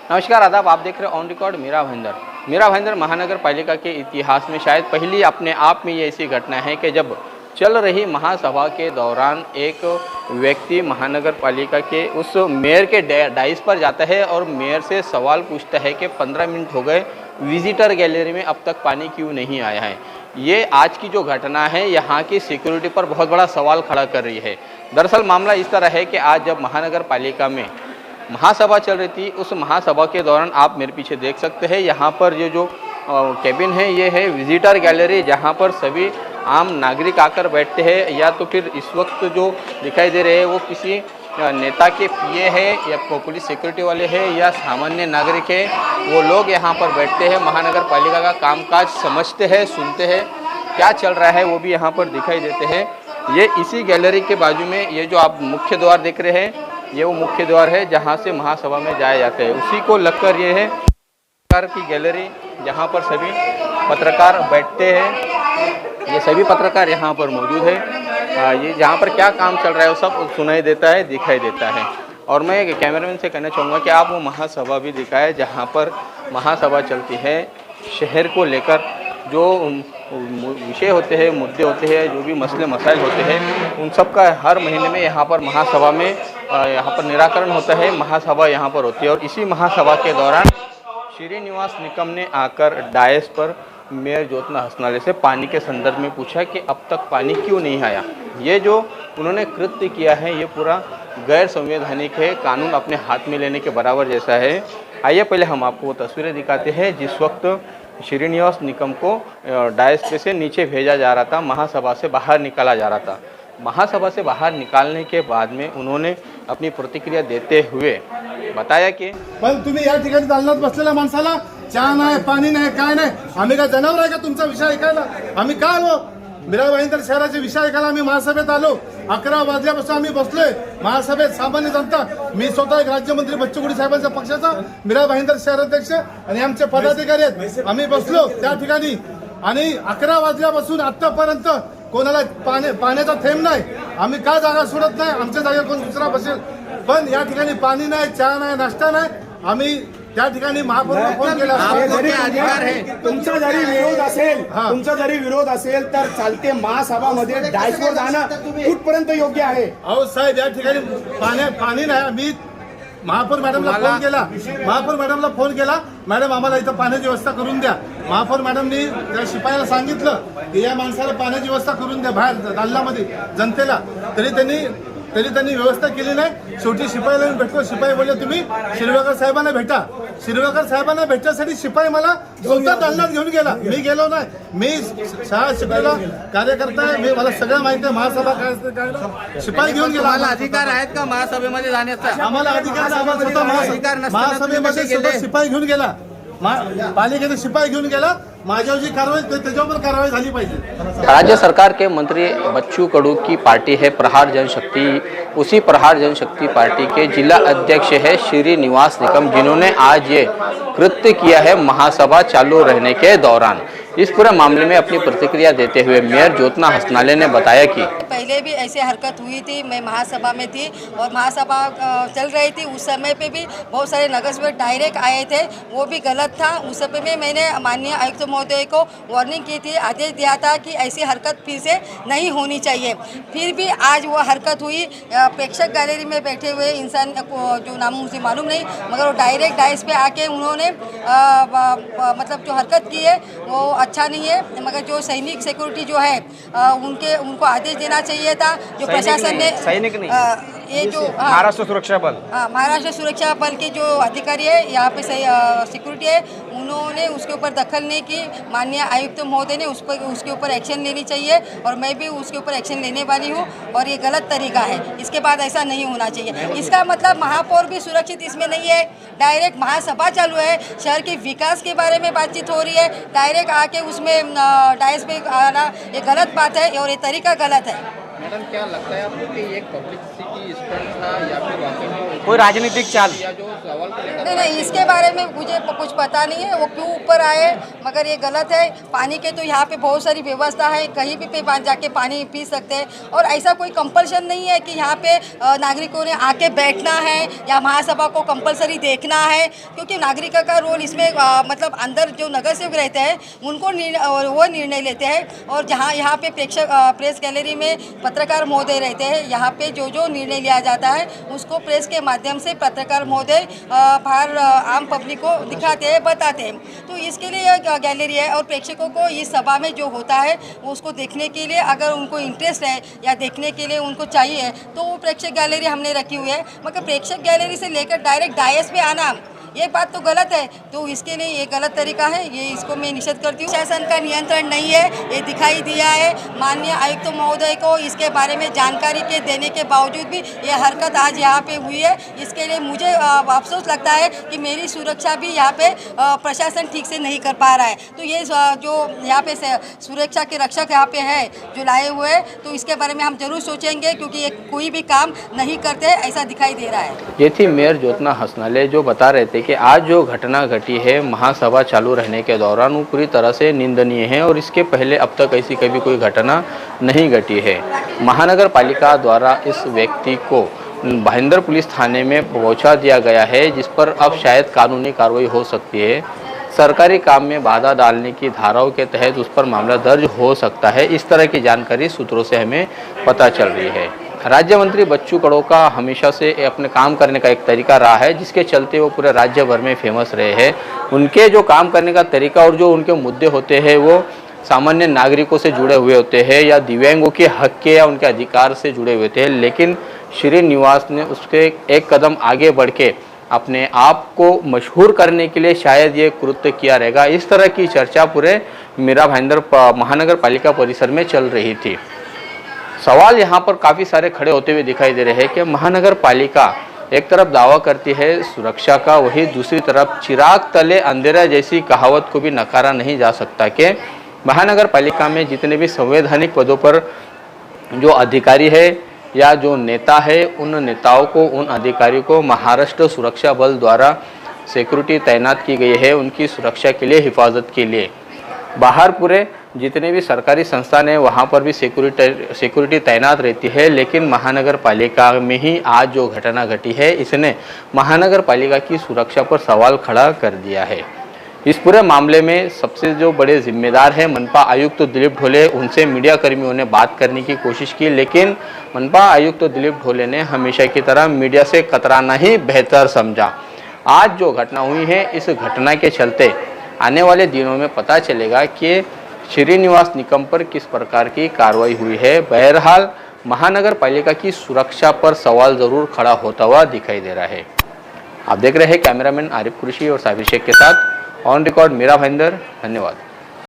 नमस्कार आदाब, आप देख रहे हैं ऑन रिकॉर्ड मीरा भाईंदर। मीरा भाईंदर महानगर पालिका के इतिहास में शायद पहली अपने आप में ये ऐसी घटना है कि जब चल रही महासभा के दौरान एक व्यक्ति महानगर पालिका के उस मेयर के डाइस पर जाता है और मेयर से सवाल पूछता है कि 15 मिनट हो गए विजिटर गैलरी में अब तक पानी क्यों नहीं आया है। ये आज की जो घटना है यहाँ की सिक्योरिटी पर बहुत बड़ा सवाल खड़ा कर रही है। दरअसल मामला इस तरह है कि आज जब महानगर पालिका में महासभा चल रही थी, उस महासभा के दौरान आप मेरे पीछे देख सकते हैं यहाँ पर ये जो केबिन है ये है विजिटर गैलरी, जहाँ पर सभी आम नागरिक आकर बैठते हैं। या तो फिर इस वक्त जो दिखाई दे रहे हैं वो किसी नेता के पीए है या पुलिस सिक्योरिटी वाले हैं या सामान्य नागरिक है, वो लोग यहाँ पर बैठते हैं, महानगर पालिका का कामकाज समझते हैं, सुनते हैं, क्या चल रहा है वो भी यहाँ पर दिखाई देते हैं। ये इसी गैलरी के बाजू में ये जो आप मुख्य द्वार देख रहे हैं, ये वो मुख्य द्वार है जहाँ से महासभा में जाया जाता है। उसी को लगकर ये है पत्रकार की गैलरी, जहाँ पर सभी पत्रकार बैठते हैं। ये सभी पत्रकार यहाँ पर मौजूद है। ये जहाँ पर क्या काम चल रहा है वो सब सुनाई देता है, दिखाई देता है। और मैं कैमरामैन से कहना चाहूँगा कि आप वो महासभा भी दिखाएं जहाँ पर महासभा चलती है। शहर को लेकर जो विषय होते हैं, मुद्दे होते हैं, जो भी मसले मसाइल होते हैं, उन सब का हर महीने में यहाँ पर महासभा में यहाँ पर निराकरण होता है। महासभा यहाँ पर होती है और इसी महासभा के दौरान श्रीनिवास निकम ने आकर डायस पर मेयर ज्योत्ना हसनाले से पानी के संदर्भ में पूछा कि अब तक पानी क्यों नहीं आया। ये जो उन्होंने कृत्य किया है ये पूरा गैर संवैधानिक है, कानून अपने हाथ में लेने के बराबर जैसा है। आइए पहले हम आपको वो तस्वीरें दिखाते हैं जिस वक्त श्रीनिवास निकम को डायस पे से नीचे भेजा जा रहा था, महासभा से बाहर निकाला जा रहा था। महासभा से बाहर निकालने के बाद में उन्होंने अपनी प्रतिक्रिया देते हुए बताया की पण तुम्ही या ठिकाणी दालनात बसलेल्या माणसाला चहा नाही, पाणी नाही, काय नाही, आम्ही काय जनावर आहे का तुमचा विषय ऐकायला? आम्ही काय आलो मीरा भाईंदर शहराचे विषय ऐकायला आम्ही महासभेत आलो। 11 वाजल्यापासून आम्ही बसलोय महासभेत। सामान्य जनता, मी स्वतः एक राज्यमंत्री बच्चू कडू साहेबांच्या पक्षाचा मीरा भाईंदर शहराध्यक्ष आणि आमचे पदाधिकारी आहेत, आम्ही बसलो त्या ठिकाणी। आणि 11 वाजल्यापासून आतापर्यंत कोणाला पाण्याचा थेंब नाही। आम्ही का जागा सोडत नाही, आमच्या जागेवर कोण दुसरा बसेल? पण या ठिकाणी पाणी नाही, चहा नाही, नाश्ता नाही। आम्ही त्या ठिकाणी महापौरांना फोन केला। तुमचा जरी विरोध असेल तर चालते महासभामध्ये डायसवर जाणं कुठपर्यंत योग्य आहे? अहो साहेब, या ठिकाणी पाणी नाही। मी महापौर मॅडमला फोन केला, मॅडम आम्हाला इथं पाण्याची व्यवस्था करून द्या। महापौर मॅडमनी त्या शिपायाला सांगितलं की या माणसाला पाण्याची व्यवस्था करून द्या बाहेर दालनामध्ये जनतेला, तरी त्यांनी व्यवस्था केली नाही। शेवटी शिपाईला मी भेटलो, शिपाई बोलले तुम्ही शिरवाकर साहेबांना भेटा। शिरवाकर साहेबांना भेटण्यासाठी शिपाई मला स्वतः दालनात घेऊन गेला, मी गेलो नाही। मी शाळा शिकलेला कार्यकर्ता आहे, मला सगळं माहिती आहे महासभा काय असते काय। शिपाई घेऊन गेला। अधिकार आहेत का महासभेमध्ये जाण्याचा? आम्हाला अधिकार, महासभेमध्ये शिपाई घेऊन गेला, पालिकेने शिपाई घेऊन गेला। माझ्यावर जी कारवाई त्याच्यावर कारवाई झाली पाहिजे। राज्य सरकार के मंत्री बच्चू कडू की पार्टी है प्रहार जनशक्ति, उसी प्रहार जनशक्ति पार्टी के जिला अध्यक्ष है श्रीनिवास निकम, जिन्होंने आज ये कृत्य किया है महासभा चालू रहने के दौरान। इस पूरे मामले में अपनी प्रतिक्रिया देते हुए मेयर ज्योत्ना हसनाले ने बताया कि पहले भी ऐसी हरकत हुई थी, मैं महासभा में थी और महासभा चल रही थी, उस समय पे भी बहुत सारे नगर सेवक डायरेक्ट आए थे, वो भी गलत था। उस समय में मैंने माननीय आयुक्त महोदय को वार्निंग की थी, आदेश दिया था कि ऐसी हरकत फिर से नहीं होनी चाहिए। फिर भी आज वो हरकत हुई। प्रेक्षक गैलरी में बैठे हुए इंसान को जो नाम मुझे मालूम नहीं, मगर वो डायरेक्ट डाइस पे आके उन्होंने मतलब जो हरकत की है वो अच्छा नहीं है। मगर जो सैनिक सिक्योरिटी जो है उनको आदेश देना चाहिए था। जो प्रशासन ने सैनिक नहीं, ये जो महाराष्ट्र सुरक्षा बल, महाराष्ट्र सुरक्षा बल के जो अधिकारी है यहाँ पे सिक्योरिटी है, उन्होंने उसके ऊपर दखल नहीं की। माननीय आयुक्त महोदय ने उसके ऊपर एक्शन लेनी चाहिए और मैं भी उसके ऊपर एक्शन लेने वाली हूँ। और ये गलत तरीका है, इसके बाद ऐसा नहीं होना चाहिए। इसका मतलब महापौर भी सुरक्षित इसमें नहीं है। डायरेक्ट महासभा चालू है, शहर के विकास के बारे में बातचीत हो रही है, डायरेक्ट आके उसमें डायस पे आना ये गलत बात है और ये तरीका गलत है। मैडम क्या लगता है आपको कि एक पब्लिसिटी स्टंट था या फिर वाकई में कोई राजनीतिक चाल? या जो सवाल को लेकर नहीं, इसके बारे में मुझे कुछ पता नहीं है वो क्यों ऊपर आए, मगर ये गलत है। पानी के तो यहाँ पे बहुत सारी व्यवस्था है, कहीं भी पे जाके पानी पी सकते हैं और ऐसा कोई कंपल्शन नहीं है कि यहाँ पे नागरिकों ने आके बैठना है या महासभा को कंपलसरी देखना है, क्योंकि नागरिकों का रोल इसमें मतलब अंदर जो नगर सेवक रहते हैं उनको वो निर्णय लेते हैं और जहाँ यहाँ पे प्रेस गैलरी में पत्रकार महोदय रहते हैं, यहाँ पे जो जो निर्णय लिया जाता है उसको प्रेस के माध्यम से पत्रकार महोदय बाहर आम पब्लिक को दिखाते हैं, बताते हैं। तो इसके लिए यह गैलरी है और प्रेक्षकों को इस सभा में जो होता है वो उसको देखने के लिए अगर उनको इंटरेस्ट है या देखने के लिए उनको चाहिए तो वो प्रेक्षक गैलरी हमने रखी हुई है, मगर प्रेक्षक गैलरी से लेकर डायरेक्ट डायस पे आना ये बात तो गलत है। तो इसके लिए ये गलत तरीका है, ये इसको मैं निषेध करती हूँ। शासन का नियंत्रण नहीं है, ये दिखाई दिया है। माननीय आयुक्त महोदय को इसके बारे में जानकारी के देने के बावजूद भी ये हरकत आज यहाँ पे हुई है। इसके लिए मुझे अफसोस लगता है कि मेरी सुरक्षा भी यहाँ पे प्रशासन ठीक से नहीं कर पा रहा है। तो ये जो यहाँ पे सुरक्षा के रक्षक यहाँ पे है जो लाए हुए हैं, तो इसके बारे में हम जरूर सोचेंगे, क्योंकि ये कोई भी काम नहीं करते ऐसा दिखाई दे रहा है। ये थी मेयर ज्योत्ना हसनाले जो बता रहे थे कि आज जो घटना घटी है महासभा चालू रहने के दौरान वो पूरी तरह से निंदनीय है और इसके पहले अब तक ऐसी कभी कोई घटना नहीं घटी है। महानगर पालिका द्वारा इस व्यक्ति को भाईंदर पुलिस थाने में पहुंचा दिया गया है, जिस पर अब शायद कानूनी कार्रवाई हो सकती है। सरकारी काम में बाधा डालने की धाराओं के तहत उस पर मामला दर्ज हो सकता है। इस तरह की जानकारी सूत्रों से हमें पता चल रही है। राज्य मंत्री बच्चू कड़ो का हमेशा से अपने काम करने का एक तरीका रहा है, जिसके चलते वो पूरे राज्य भर में फेमस रहे हैं। उनके जो काम करने का तरीका और जो उनके मुद्दे होते हैं वो सामान्य नागरिकों से जुड़े हुए होते हैं या दिव्यांगों के हक के या उनके अधिकार से जुड़े हुए थे। लेकिन श्रीनिवास ने उसके एक कदम आगे बढ़ के अपने आप को मशहूर करने के लिए शायद ये कृत्य किया रहेगा। इस तरह की चर्चा पूरे मीरा भाईंदर महानगर पालिका परिसर में चल रही थी। सवाल यहाँ पर काफ़ी सारे खड़े होते हुए दिखाई दे रहे हैं कि महानगर पालिका एक तरफ दावा करती है सुरक्षा का, वही दूसरी तरफ चिराग तले अंधेरा जैसी कहावत को भी नकारा नहीं जा सकता कि महानगर पालिका में जितने भी संवैधानिक पदों पर जो अधिकारी है या जो नेता है, उन नेताओं को, उन अधिकारियों को महाराष्ट्र सुरक्षा बल द्वारा सिक्योरिटी तैनात की गई है उनकी सुरक्षा के लिए, हिफाजत के लिए। बाहर पूरे जितने भी सरकारी संस्थान हैं वहाँ पर भी सिक्योरिटी तैनात रहती है, लेकिन महानगर पालिका में ही आज जो घटना घटी है इसने महानगर पालिका की सुरक्षा पर सवाल खड़ा कर दिया है। इस पूरे मामले में सबसे जो बड़े जिम्मेदार हैं मनपा आयुक्त दिलीप ढोले, उनसे मीडिया कर्मियों ने बात करने की कोशिश की, लेकिन मनपा आयुक्त दिलीप ढोले ने हमेशा की तरह मीडिया से कतराना ही बेहतर समझा। आज जो घटना हुई है, इस घटना के चलते आने वाले दिनों में पता चलेगा कि श्रीनिवास निकम पर किस प्रकार की कार्रवाई हुई है। बहरहाल महानगर पालिका की सुरक्षा पर सवाल जरूर खड़ा होता हुआ दिखाई दे रहा है। आप देख रहे हैं कैमरामैन आरिफ कुरैशी और साबिर शेख के साथ ऑन रिकॉर्ड मीरा भाईंदर। धन्यवाद।